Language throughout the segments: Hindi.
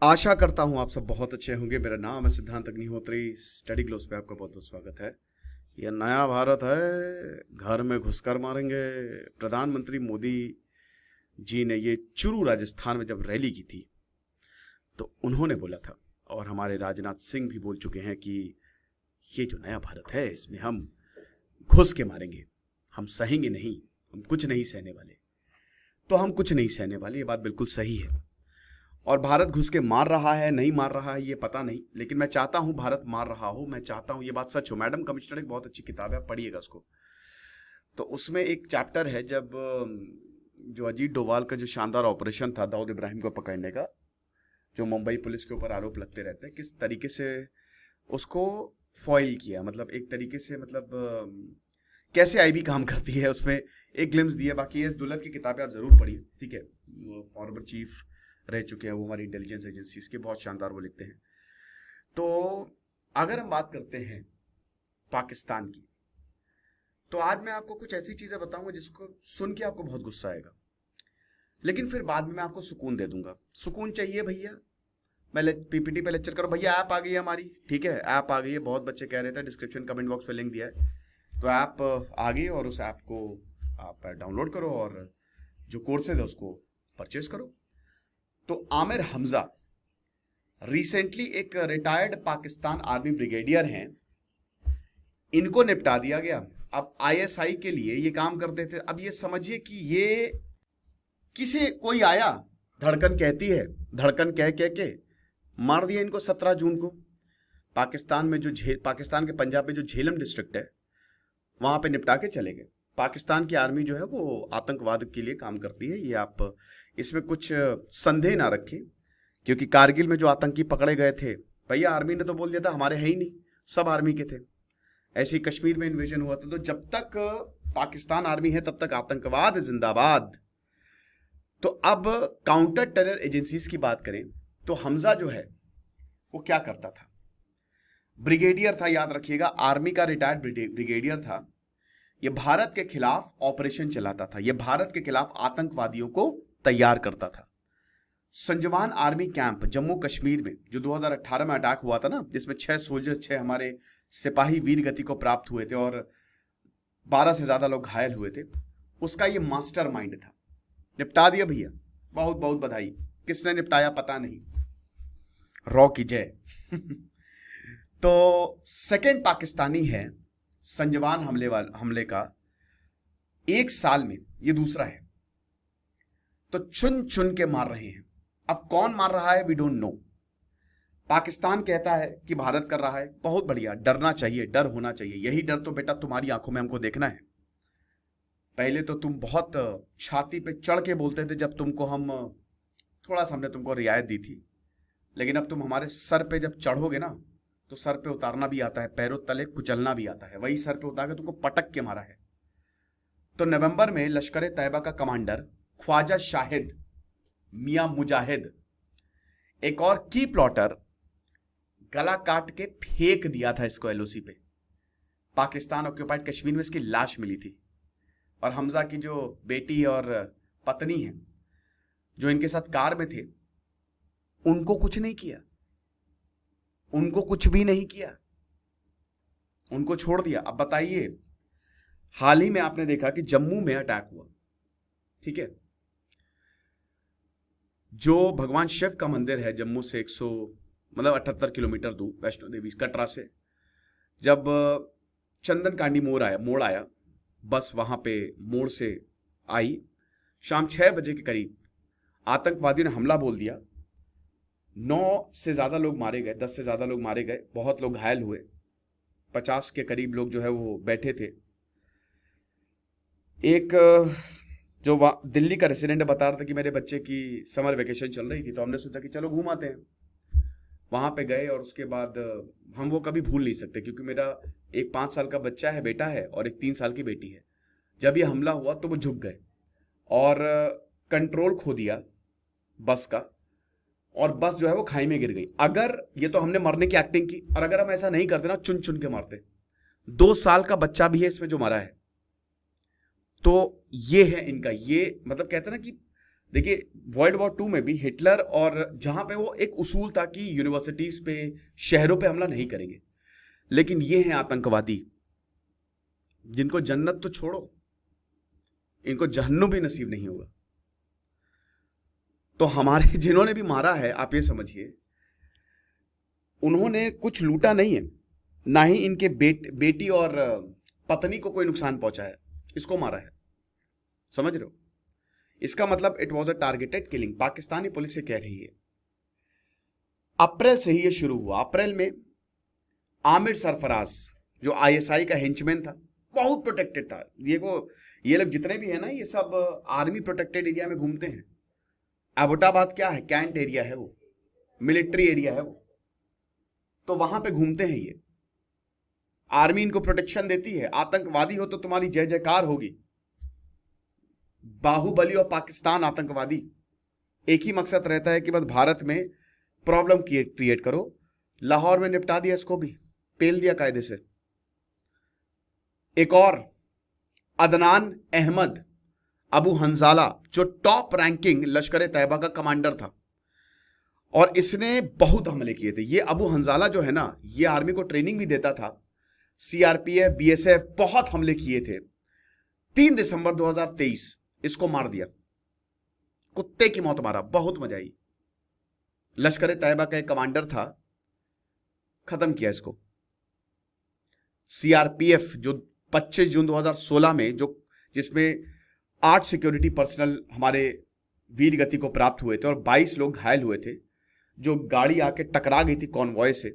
आशा करता हूं आप सब बहुत अच्छे होंगे। मेरा नाम है सिद्धांत अग्निहोत्री। स्टडी ग्लोस पे आपका बहुत बहुत स्वागत है। यह नया भारत है, घर में घुसकर मारेंगे। प्रधानमंत्री मोदी जी ने ये चुरू राजस्थान में जब रैली की थी तो उन्होंने बोला था, और हमारे राजनाथ सिंह भी बोल चुके हैं कि ये जो नया भारत है इसमें हम घुस के मारेंगे, हम सहेंगे नहीं, हम कुछ नहीं सहने वाले। तो हम कुछ नहीं सहने वाले, ये बात बिल्कुल सही है। और भारत घुस के मार रहा है नहीं मार रहा है ये पता नहीं, लेकिन मैं चाहता हूं भारत मार रहा हो, मैं चाहता हूं ये बात सच हो। मैडम कमिश्नर एक बहुत अच्छी किताब है, आप पढ़िएगा उसको। तो उसमें एक चैप्टर है जब जो अजीत डोभाल का जो शानदार ऑपरेशन था दाऊद इब्राहिम को पकड़ने का, जो मुंबई पुलिस के ऊपर आरोप लगते रहते हैं, किस तरीके से उसको फॉइल किया, मतलब एक तरीके से, मतलब कैसे आईबी काम करती है, उसमें एक ग्लिम्स दिया। बाकी इस दुलत की किताबें आप जरूर पढ़िए, ठीक है। वो फॉर्मर चीफ रह चुके हैं, वो हमारी इंटेलिजेंस एजेंसीज के, बहुत शानदार वो लिखते हैं। तो अगर हम बात करते हैं पाकिस्तान की, तो आज मैं आपको कुछ ऐसी चीजें बताऊंगा जिसको सुन के आपको बहुत गुस्सा आएगा, लेकिन फिर बाद में मैं आपको सुकून दे दूंगा। सुकून चाहिए भैया, मैं पीपीटी पे लेक्चर करो भैया। ऐप आ गई है हमारी, ठीक है, ऐप आ गई है। बहुत बच्चे कह रहे थे, डिस्क्रिप्शन कमेंट बॉक्स पे लिंक दिया है, तो ऐप आ गई और उस ऐप को आप डाउनलोड करो और जो कोर्सेज है उसको परचेज करो। तो आमिर हमजा रिसेंटली एक रिटायर्ड पाकिस्तान आर्मी ब्रिगेडियर हैं, इनको निपटा दिया गया। अब आईएसआई के लिए ये काम करते थे। अब ये समझिए कि ये किसे कोई आया, धड़कन कहती है, धड़कन कह के मार दिया इनको 17 जून को। पाकिस्तान में जो पाकिस्तान के पंजाब में जो झेलम डिस्ट्रिक्ट है वहां पे निपटा के चले गए। पाकिस्तान की आर्मी जो है वो आतंकवाद के लिए काम करती है, ये आप इसमें कुछ संदेह ना रखें, क्योंकि कारगिल में जो आतंकी पकड़े गए थे, भैया आर्मी ने तो बोल दिया था हमारे है ही नहीं, सब आर्मी के थे। ऐसे ही कश्मीर में इन्वेजन हुआ था। तो जब तक पाकिस्तान आर्मी है तब तक आतंकवाद जिंदाबाद। तो अब काउंटर टेरर एजेंसीज की बात करें तो हमजा जो है वो क्या करता था, ब्रिगेडियर था, याद रखिएगा, आर्मी का रिटायर्ड ब्रिगेडियर था। ये भारत के खिलाफ ऑपरेशन चलाता था, ये भारत के खिलाफ आतंकवादियों को तैयार करता था। संजवान आर्मी कैंप जम्मू कश्मीर में जो 2018 में अटैक हुआ था ना, जिसमें 6 सोल्जर, 6 हमारे सिपाही वीर गति को प्राप्त हुए थे और 12 से ज्यादा लोग घायल हुए थे, उसका ये मास्टरमाइंड था। निपटा दिया भैया, बहुत बहुत बधाई। किसने निपटाया पता नहीं, रॉ की जय। तो सेकेंड पाकिस्तानी है संजवान हमले का 1 साल में, ये दूसरा है। तो चुन चुन के मार रहे हैं। अब कौन मार रहा है वी डोंट नो। पाकिस्तान कहता है कि भारत कर रहा है, बहुत बढ़िया, डरना चाहिए, डर होना चाहिए। यही डर तो बेटा तुम्हारी आंखों में हमको देखना है। पहले तो तुम बहुत छाती पे चढ़ के बोलते थे जब तुमको हम थोड़ा सा हमने तुमको रियायत दी थी, लेकिन अब तुम हमारे सर पे जब चढ़ोगे ना तो सर पे उतारना भी आता है, पैरों तले कुचलना भी आता है। वही सर पे उतार के तुमको पटक के मारा है। तो नवंबर में लश्कर तैयबा का कमांडर ख्वाजा शाहिद मियां मुजाहिद, एक और की प्लॉटर, गला काट के फेंक दिया था इसको एलओसी पे। पाकिस्तान ऑक्यूपाइड कश्मीर में इसकी लाश मिली थी। और हमजा की जो बेटी और पत्नी है जो इनके साथ कार में थे, उनको कुछ नहीं किया, उनको कुछ भी नहीं किया, उनको छोड़ दिया। अब बताइए, हाल ही में आपने देखा कि जम्मू में अटैक हुआ, ठीक है, जो भगवान शिव का मंदिर है जम्मू से 78 किलोमीटर दूर, वैष्णो देवी कटरा से। जब चंदन कांडी मोड़ आया, बस वहां पे मोड़ से आई, शाम 6 बजे के करीब आतंकवादियों ने हमला बोल दिया। 9 से ज्यादा लोग मारे गए, 10 से ज्यादा लोग मारे गए, बहुत लोग घायल हुए, 50 के करीब लोग जो है वो बैठे थे। एक जो दिल्ली का रेसिडेंट बता रहा था कि मेरे बच्चे की समर वेकेशन चल रही थी, तो हमने सोचा कि चलो घूम आते हैं। वहां पे गए और उसके बाद हम वो कभी भूल नहीं सकते, क्योंकि मेरा एक 5 साल का बच्चा है, बेटा है, और एक 3 साल की बेटी है। जब ये हमला हुआ तो वो झुक गए और कंट्रोल खो दिया बस का, और बस जो है वो खाई में गिर गई। अगर ये तो हमने मरने की एक्टिंग की, और अगर हम ऐसा नहीं करते ना, चुन चुन के मारते। 2 साल का बच्चा भी है इसमें जो मरा है। तो ये है इनका, ये मतलब कहते हैं ना कि देखिए वर्ल्ड वॉर टू में भी हिटलर, और जहां पे वो एक उसूल था कि यूनिवर्सिटीज पे, शहरों पे हमला नहीं करेंगे, लेकिन ये हैं आतंकवादी जिनको जन्नत तो छोड़ो, इनको जहन्नुम भी नसीब नहीं होगा। तो हमारे जिन्होंने भी मारा है, आप ये समझिए उन्होंने कुछ लूटा नहीं है, ना ही इनके बेटी और पत्नी को कोई नुकसान पहुंचा है, इसको मारा है। समझ रहे हो? इसका मतलब it was a targeted killing. Pakistani police ये कह रही है। अप्रैल से ही ये शुरू हुआ। अप्रैल में आमिर सरफराज जो आईएसआई का हेंचमैन था, बहुत प्रोटेक्टेड था। ये लोग जितने भी है ना, ये सब आर्मी प्रोटेक्टेड एरिया में घूमते हैं। एबोटाबाद क्या है? कैंट एरिया है, वो मिलिट्री एरिया है वो, तो वहां पे घूमते हैं ये। आर्मी इनको प्रोटेक्शन देती है। आतंकवादी हो तो तुम्हारी जय जयकार होगी। बाहुबली और पाकिस्तान आतंकवादी, एक ही मकसद रहता है कि बस भारत में प्रॉब्लम क्रिएट करो। लाहौर में निपटा दिया इसको भी, पेल दिया कायदे से। एक और अदनान अहमद अबू हंजाला, जो टॉप रैंकिंग लश्कर तैयबा का कमांडर था, और इसने बहुत हमले किए थे। ये अबू हंजाला जो है ना, ये आर्मी को ट्रेनिंग भी देता था, सीआरपीएफ, बीएसएफ, बहुत हमले किए थे। 3 दिसंबर 2023 इसको मार दिया, कुत्ते की मौत मारा, बहुत मजा आई। लश्कर तैयबा का एक कमांडर था, खत्म किया इसको। सीआरपीएफ जो 25 जून 2016 में, जिसमें 8 सिक्योरिटी पर्सनल हमारे वीर गति को प्राप्त हुए थे और 22 लोग घायल हुए थे, जो गाड़ी आके टकरा गई थी कॉन्वॉय से।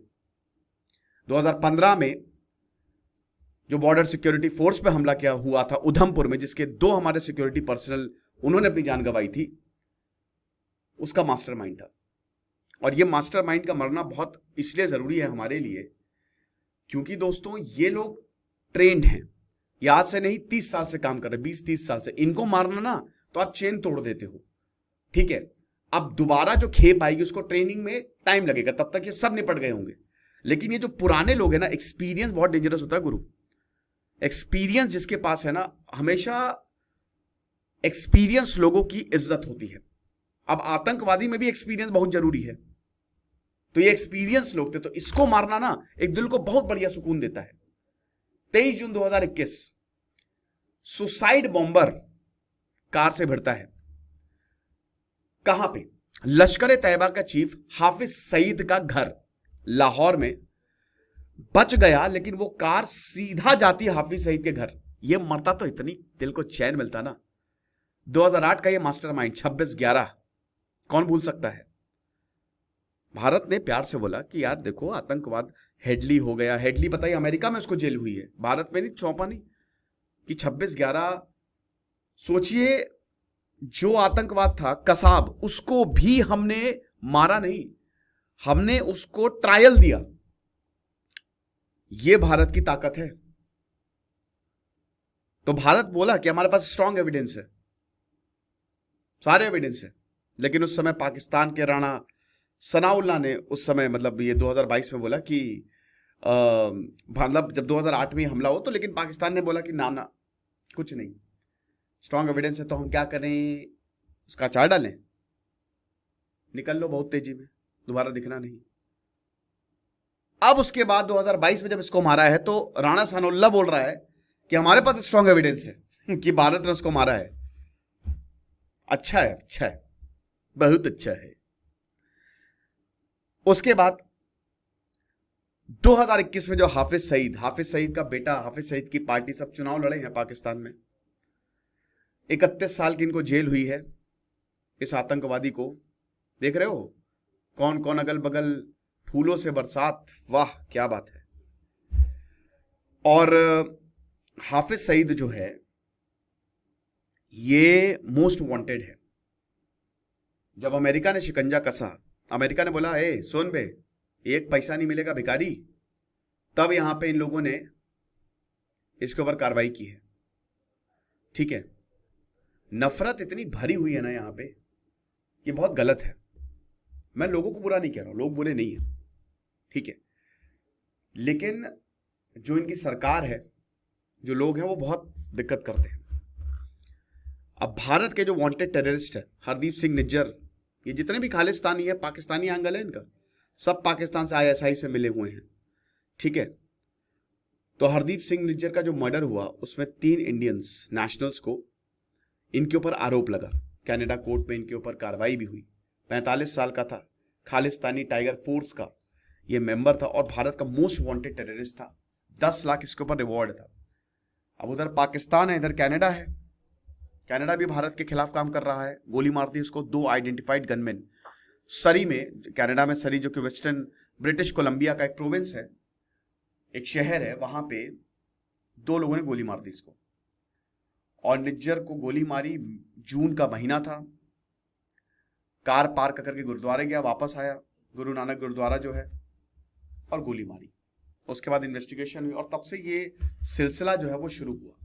2015 में जो बॉर्डर सिक्योरिटी फोर्स पे हमला किया हुआ था उधमपुर में, जिसके 2 हमारे सिक्योरिटी पर्सनल उन्होंने अपनी जान गंवाई थी, उसका मास्टरमाइंड था। और ये मास्टरमाइंड का मरना बहुत इसलिए जरूरी है हमारे लिए, क्योंकि दोस्तों ये लोग ट्रेंड हैं। ये आज से नहीं, 30 साल से काम कर रहे, 20-30 साल से। इनको मारना ना तो आप चेन तोड़ देते हो, ठीक है। अब दोबारा जो खेप आएगी उसको ट्रेनिंग में टाइम लगेगा, तब तक ये सब निपट गए होंगे। लेकिन ये जो पुराने लोग हैं ना, एक्सपीरियंस बहुत डेंजरस होता है गुरु। एक्सपीरियंस जिसके पास है ना, हमेशा एक्सपीरियंस लोगों की इज्जत होती है। अब आतंकवादी में भी एक्सपीरियंस बहुत जरूरी है, तो ये एक्सपीरियंस लोग थे, तो इसको मारना ना एक दिल को बहुत बढ़िया सुकून देता है। 23 जून 2021 सुसाइड बॉम्बर कार से भिड़ता है। कहां पे? लश्कर तैयबा का चीफ हाफिज सईद का घर लाहौर में। बच गया, लेकिन वो कार सीधा जाती हाफिज सईद के घर। ये मरता तो इतनी दिल को चैन मिलता ना। 2008 का ये मास्टरमाइंड 26/11, कौन भूल सकता है। भारत ने प्यार से बोला कि यार देखो, आतंकवाद हेडली हो गया। हेडली बताइए, अमेरिका में उसको जेल हुई है, भारत में नहीं, सौंपा नहीं। कि 26/11 सोचिए, जो आतंकवाद था कसाब, उसको भी हमने मारा नहीं, हमने उसको ट्रायल दिया। यह भारत की ताकत है। तो भारत बोला कि हमारे पास स्ट्रांग एविडेंस है, सारे एविडेंस है। लेकिन उस समय पाकिस्तान के राणा सनाउल्लाह ने उस समय, मतलब ये 2022 में बोला कि मतलब जब 2008 में हमला हो तो, लेकिन पाकिस्तान ने बोला कि ना कुछ नहीं, स्ट्रांग एविडेंस है तो हम क्या करें, उसका चार डालें, निकल लो बहुत तेजी में, दोबारा दिखना नहीं। अब उसके बाद 2022 में जब इसको मारा है तो राणा सनाउल्लाह बोल रहा है कि हमारे पास स्ट्रांग एविडेंस है कि भारत ने उसको मारा है। अच्छा है, अच्छा है, बहुत अच्छा है। उसके बाद 2021 में जो हाफिज सईद का बेटा, हाफिज सईद की पार्टी, सब चुनाव लड़े हैं पाकिस्तान में। 31 साल की इनको जेल हुई है। इस आतंकवादी को देख रहे हो, कौन कौन अगल बगल, फूलों से बरसात, वाह क्या बात है। और हाफिज सईद जो है ये मोस्ट वांटेड है। जब अमेरिका ने शिकंजा कसा, अमेरिका ने बोला ए सुन बे, 1 पैसा नहीं मिलेगा भिखारी, तब यहां पे इन लोगों ने इसके ऊपर कार्रवाई की है, ठीक है। नफरत इतनी भरी हुई है ना यहां पे, ये बहुत गलत है। मैं लोगों को बुरा नहीं कह रहा हूं, लोग बुरे नहीं है, ठीक है। लेकिन जो इनकी सरकार है, जो लोग हैं, वो बहुत दिक्कत करते हैं। अब भारत के जो वांटेड टेररिस्ट है हरदीप सिंह निज्जर, ये जितने भी खालिस्तानी है, पाकिस्तानी एंगल है इनका, सब पाकिस्तान से आईएसआई से मिले हुए हैं, ठीक है। तो हरदीप सिंह निज्जर का जो मर्डर हुआ उसमें 3 इंडियंस नेशनल्स को इनके ऊपर आरोप लगा। कनाडा कोर्ट में इनके ऊपर कार्रवाई भी हुई। 45 साल का था, खालिस्तानी टाइगर फोर्स का ये मेंबर था और भारत का मोस्ट वांटेड टेररिस्ट था। 10 लाख इसके ऊपर रिवॉर्ड था। अब उधर पाकिस्तान है, इधर कनाडा है। कनाडा भी भारत के खिलाफ काम कर रहा है। गोली मार दी उसको 2 आइडेंटिफाइड गनमैन सरी में, कनाडा में सरी जो कि वेस्टर्न ब्रिटिश कोलंबिया का एक प्रोविंस है, एक शहर है, वहां पे 2 लोगों ने गोली मार दी इसको। और निज्जर को गोली मारी, जून का महीना था, कार पार्क करके गुरुद्वारे गया, वापस आया, गुरु नानक गुरुद्वारा जो है, और गोली मारी। उसके बाद इन्वेस्टिगेशन हुई और तब से ये सिलसिला जो है वो शुरू हुआ,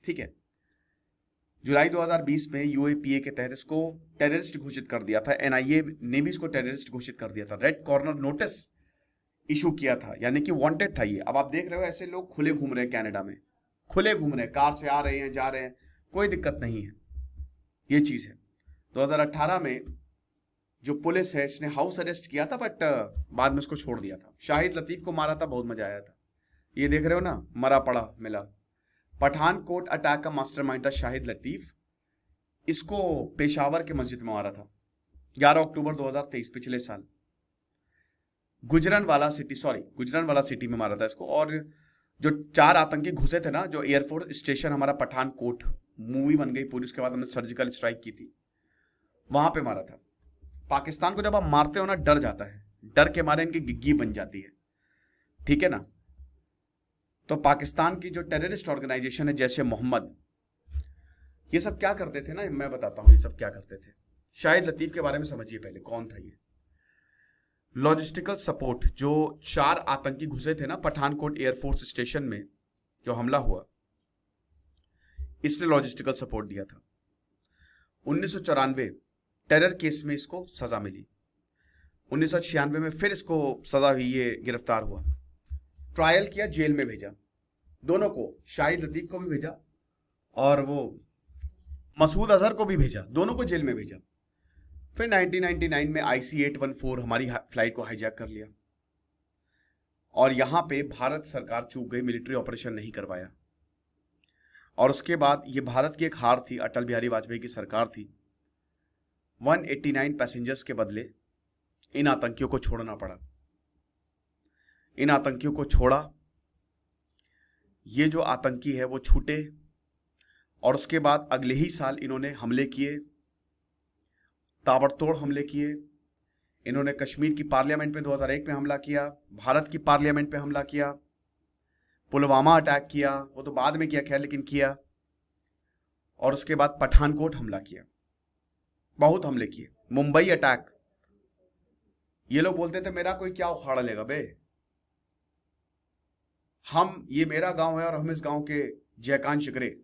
ठीक है। जुलाई 2020 में यूएपीए के तहत इसको टेररिस्ट घोषित कर दिया था। एनआईए ने भी इसको टेररिस्ट घोषित कर दिया था। रेड कॉर्नर नोटिस इशू किया था, यानी कि वांटेड था ये। अब आप देख रहे हो ऐसे लोग खुले घूम रहे हैं कनाडा में, खुले घूम रहे हैं, कार से आ रहे हैं, जा रहे हैं, कोई दिक्कत नहीं है। ये चीज है। 2018 में जो पुलिस है इसने हाउस अरेस्ट किया था, बट बाद में उसको छोड़ दिया था। शाहिद लतीफ को मारा था, बहुत मजा आया था। ये देख रहे हो ना, मरा पड़ा मिला। पठानकोट अटैक का मास्टरमाइंड था शाहिद लतीफ। इसको पेशावर के मस्जिद में मारा था 11 अक्टूबर 2023, पिछले साल। गुजरानवाला सिटी में मारा था इसको। और जो 4 आतंकी घुसे थे ना, जो एयरफोर्स स्टेशन हमारा पठानकोट, मूवी बन गई पूरी, उसके बाद हमने सर्जिकल स्ट्राइक की थी, वहां पे मारा था। पाकिस्तान को जब आप मारते हो ना, डर जाता है, डर के मारे इनकी गिग्गी बन जाती है, ठीक है ना। तो पाकिस्तान की जो टेररिस्ट ऑर्गेनाइजेशन है जैसे मोहम्मद, ये सब क्या करते थे ना, मैं बताता हूं ये सब क्या करते थे। शाहिद लतीफ के बारे में समझिए पहले, कौन था ये। लॉजिस्टिकल सपोर्ट, जो 4 आतंकी घुसे थे ना पठानकोट एयरफोर्स स्टेशन में, जो हमला हुआ, इसने लॉजिस्टिकल सपोर्ट दिया था। 1994 टेरर केस में इसको सजा मिली। 1996 में फिर इसको सजा हुई, ये गिरफ्तार हुआ, ट्रायल किया, जेल में भेजा दोनों को, शाहिद लतीफ को भी भेजा और वो मसूद अजहर को भी भेजा, दोनों को जेल में भेजा। फिर 1999 में IC-814 हमारी फ्लाइट को हाईजैक कर लिया और यहां पे भारत सरकार चूक गई, मिलिट्री ऑपरेशन नहीं करवाया। और उसके बाद ये भारत की एक हार थी, अटल बिहारी वाजपेयी की सरकार थी। 189 पैसेंजर्स के बदले इन आतंकियों को छोड़ना पड़ा। इन आतंकियों को छोड़ा, ये जो आतंकी है वो छूटे, और उसके बाद अगले ही साल इन्होंने हमले किए, ताबड़तोड़ हमले किए। इन्होंने कश्मीर की पार्लियामेंट में 2001 में हमला किया, भारत की पार्लियामेंट पे हमला किया, पुलवामा अटैक किया, वो तो बाद में किया खैर, लेकिन किया। और उसके बाद पठानकोट हमला किया, बहुत हमले किए, मुंबई अटैक। ये लोग बोलते थे मेरा कोई क्या उखाड़ लेगा बे, ये मेरा गांव है और हम इस गांव के जयकान शिकरे,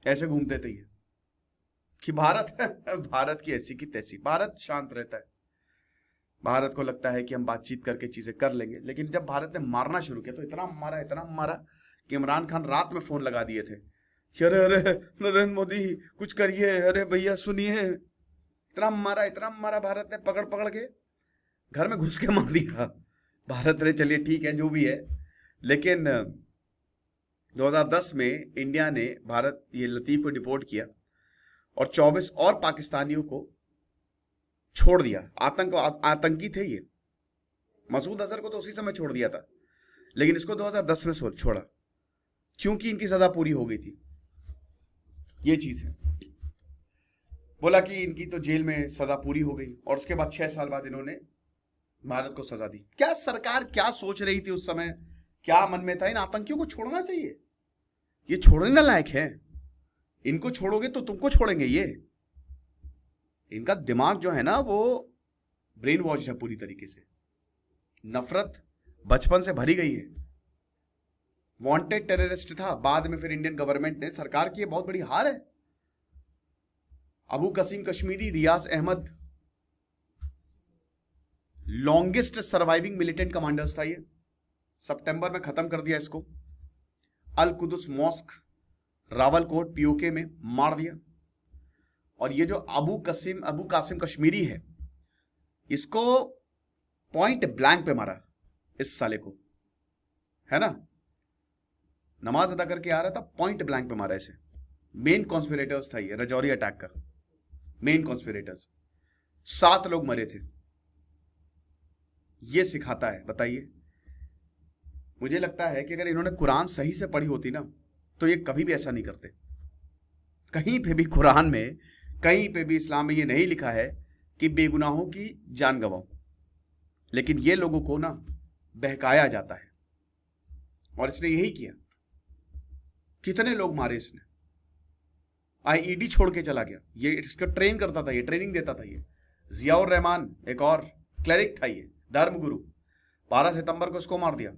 ऐसे घूमते थे ये कि भारत है, भारत की ऐसी की तैसी। भारत शांत रहता है, भारत को लगता है कि हम बातचीत करके चीजें कर लेंगे। लेकिन जब भारत ने मारना शुरू किया तो इतना मारा कि इमरान खान रात में फोन लगा दिए थे कि अरे नरेंद्र मोदी कुछ करिए, अरे भैया सुनिए। इतना मारा भारत ने, पकड़ पकड़ के घर में घुस के मार दिया भारत ने। चलिए ठीक है, जो भी है। लेकिन 2010 में इंडिया ने ये लतीफ को डिपोर्ट किया और 24 और पाकिस्तानियों को छोड़ दिया। आतंकी थे ये। मसूद अजहर को तो उसी समय छोड़ दिया था, लेकिन इसको 2010 में छोड़ा क्योंकि इनकी सजा पूरी हो गई थी। ये चीज है, बोला कि इनकी तो जेल में सजा पूरी हो गई और उसके बाद 6 साल बाद इन्होंने भारत को सजा दी। क्या सरकार क्या सोच रही थी उस समय, क्या मन में था? इन आतंकियों को छोड़ना चाहिए, ये छोड़ने लायक है। इनको छोड़ोगे तो तुमको छोड़ेंगे ये। इनका दिमाग जो है ना वो ब्रेन वॉश है पूरी तरीके से, नफरत बचपन से भरी गई है। वांटेड टेररिस्ट था, बाद में फिर इंडियन गवर्नमेंट ने, सरकार की बहुत बड़ी हार है। Abu Qasim Kashmiri, Riyaz Ahmed, longest surviving militant commanders था ये। सितंबर में खत्म कर दिया इसको। अल कुदस मॉस्क रावलकोट पीओके में मार दिया। और ये जो अबू कासिम कश्मीरी है, इसको पॉइंट ब्लैंक पे मारा इस साले को, है ना। नमाज अदा करके आ रहा था, पॉइंट ब्लैंक पे मारा इसे। मेन कॉन्स्पिरेटर्स था ये रजौरी अटैक का, मेन कॉन्स्पिरेटर्स। 7 लोग मरे थे। ये सिखाता है, बताइए। मुझे लगता है कि अगर इन्होंने कुरान सही से पढ़ी होती ना, तो ये कभी भी ऐसा नहीं करते। कहीं पे भी कुरान में, कहीं पे भी इस्लाम में ये नहीं लिखा है कि बेगुनाहों की जान गंवाओ, लेकिन ये लोगों को ना बहकाया जाता है, और इसने यही किया। कितने लोग मारे इसने। आईईडी छोड़ के चला गया, ये इसको ट्रेन करता था, ये ट्रेनिंग देता था। ये जियाउर रहमान एक और क्लरिक था, ये धर्मगुरु। 12 सितंबर को इसको मार दिया।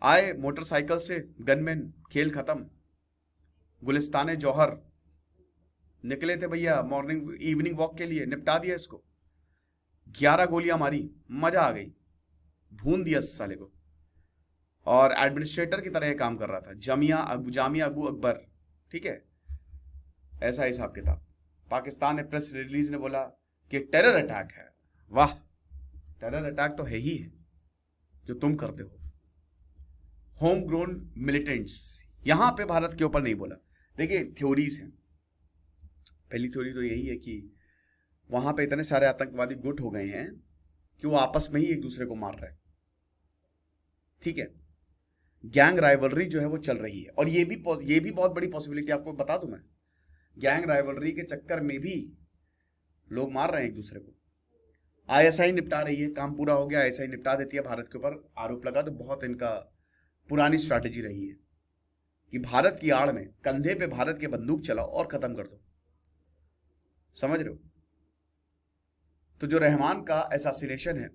आए मोटरसाइकिल से गनमैन, खेल खत्म। गुलिस्तान जौहर निकले थे भैया मॉर्निंग इवनिंग वॉक के लिए, निपटा दिया इसको। 11 गोलियां मारी, मजा आ गई, भून दिया इस साले को। और एडमिनिस्ट्रेटर की तरह ये काम कर रहा था, जामिया अबू अकबर, ठीक है। ऐसा हिसाब किताब। पाकिस्तान ने प्रेस रिलीज ने बोला कि टेरर अटैक है। वाह, टेरर अटैक तो है ही है जो तुम करते हो। होम ग्रोन मिलिटेंट्स, यहां पे भारत के ऊपर नहीं बोला। देखिए थ्योरीज हैं। पहली थ्योरी तो यही है कि वहां पे इतने सारे आतंकवादी गुट हो गए हैं कि वो आपस में ही एक दूसरे को मार रहे हैं, ठीक है। गैंग राइवलरी जो है वो चल रही है। और ये भी बहुत बड़ी पॉसिबिलिटी आपको बता दूं मैं, गैंग राइवलरी के चक्कर में भी लोग मार रहे हैं एक दूसरे को। आईएसआई निपटा रही है, काम पूरा हो गया, आईएसआई निपटा देती है। भारत के ऊपर आरोप लगा तो बहुत इनका पुरानी स्ट्रैटेजी रही है कि भारत की आड़ में कंधे पे भारत के बंदूक चलाओ और खत्म कर दो, समझ रहे हो। तो जो रहमान का एसासिनेशन है,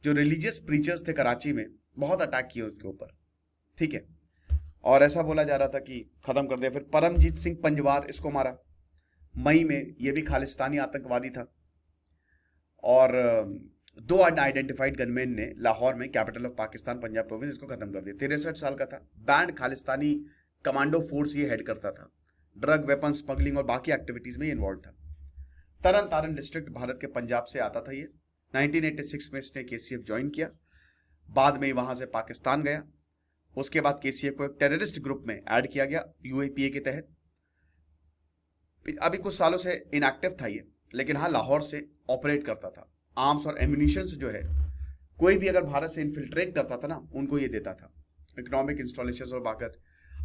जो रिलीजियस प्रीचर्स थे कराची में, बहुत अटैक किए उसके ऊपर, ठीक है। और ऐसा बोला जा रहा था कि खत्म कर दिया। फिर परमजीत सिंह पंजवार, इसको मारा मई में। ये भी खालिस्तानी आतंकवादी था। और 2 आइडेंटिफाइड गनमैन ने लाहौर में, capital of Pakistan Punjab province, इसको खत्म कर दिया। 63 साल का था। बैंड खालिस्तानी कमांडो फोर्स ये हेड करता था। ड्रग, वेपन स्मगलिंग और बाकी एक्टिविटीज में ये इन्वॉल्व था। तरन तारन डिस्ट्रिक्ट भारत के पंजाब से आता था ये। 1986 में इसने केसीएफ ज्वाइन किया। बाद में वहां से पाकिस्तान गया। उसके बाद केसीएफ को एक टेररिस्ट ग्रुप में ऐड किया गया यूएपीए के तहत। अभी कुछ सालों से इनएक्टिव था ये, लेकिन हाँ लाहौर से ऑपरेट करता था। आर्म्स और एम्यूनिशन जो है, कोई भी अगर भारत से इन्फिल्ट्रेट करता था ना, उनको ये देता था। इकोनॉमिक इंस्टॉलेशन और बाकर।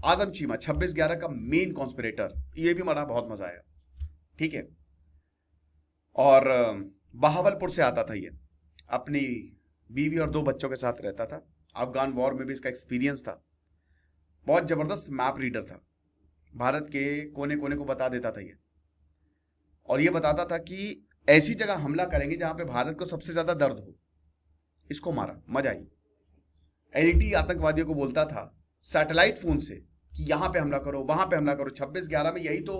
आजम चीमा 26/11 का मेन कॉन्स्पिरेटर, ये भी मरा, बहुत मजा आया, ठीक है। और बहावलपुर से आता था ये, अपनी बीवी और 2 बच्चों के साथ रहता था। अफगान वॉर में भी इसका एक्सपीरियंस था। बहुत जबरदस्त मैप रीडर था, भारत के कोने कोने को बता देता था ये। और ये बताता था कि ऐसी जगह हमला करेंगे जहां पे भारत को सबसे ज्यादा दर्द हो। इसको मारा, मजा आई। एलईटी आतंकवादियों को बोलता था सैटेलाइट फोन से कि यहां पे हमला करो, वहां पे हमला करो। 26/11 में यही तो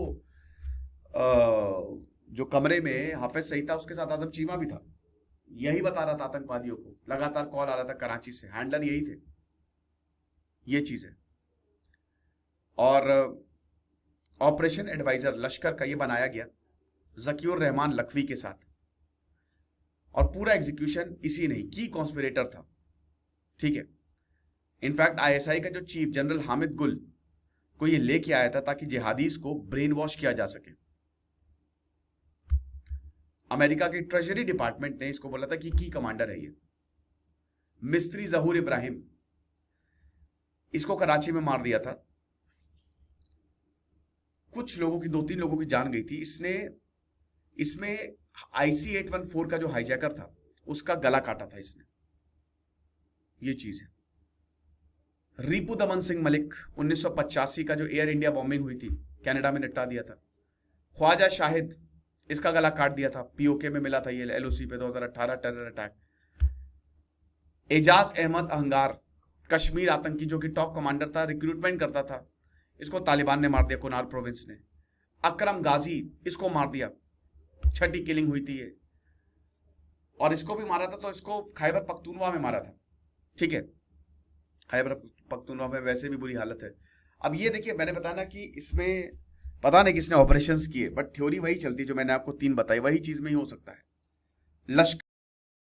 जो कमरे में हाफिज सईद था, उसके साथ आजम चीमा भी था, यही बता रहा था आतंकवादियों को। लगातार कॉल आ रहा था कराची से, हैंडलर यही थे। ये चीज है। और ऑपरेशन एडवाइजर लश्कर का ये बनाया गया जकीउर रहमान लखवी के साथ। और पूरा एग्जीक्यूशन इसी ने की कॉन्स्पिरेटर था, ठीक है। इनफैक्ट आईएसआई का जो चीफ जनरल हामिद गुल को ये लेके आया था ताकि जिहादीज को ब्रेन वॉश किया जा सके। अमेरिका की ट्रेजरी डिपार्टमेंट ने इसको बोला था कि की कमांडर है ये। मिस्त्री जहूर इब्राहिम, इसको कराची में मार दिया था। कुछ लोगों की, 2-3 लोगों की जान गई थी। इसमें IC-814 का जो हाईजैकर था, उसका गला काटा था इसने। ये चीज है। रिपु दमन सिंह मलिक 1985 का जो एयर इंडिया बॉम्बिंग हुई थी, कनाडा में निपटा दिया था। ख्वाजा शाहिद, इसका गला काट दिया था, पीओके में मिला था ये LOC पे 2018 टेरर अटैक। एजाज अहमद अहंगार, कश्मीर आतंकी जो कि टॉप कमांडर था, रिक्रूटमेंट करता था, इसको तालिबान ने मार दिया, कुनार प्रोविंस ने। अकरम गाजी, इसको मार दिया, 6ठी किलिंग हुई थी ये। और इसको भी मारा था, तो इसको खैबर पख्तूनख्वा में मारा था, ठीक है। खैबर पख्तूनख्वा में वैसे भी बुरी हालत है। अब ये देखिए, मैंने बताया ना कि इसमें पता नहीं किसने ऑपरेशंस किए, बट थ्योरी वही चलती है जो मैंने आपको 3 बताई, वही चीज में ही हो सकता है। लश्कर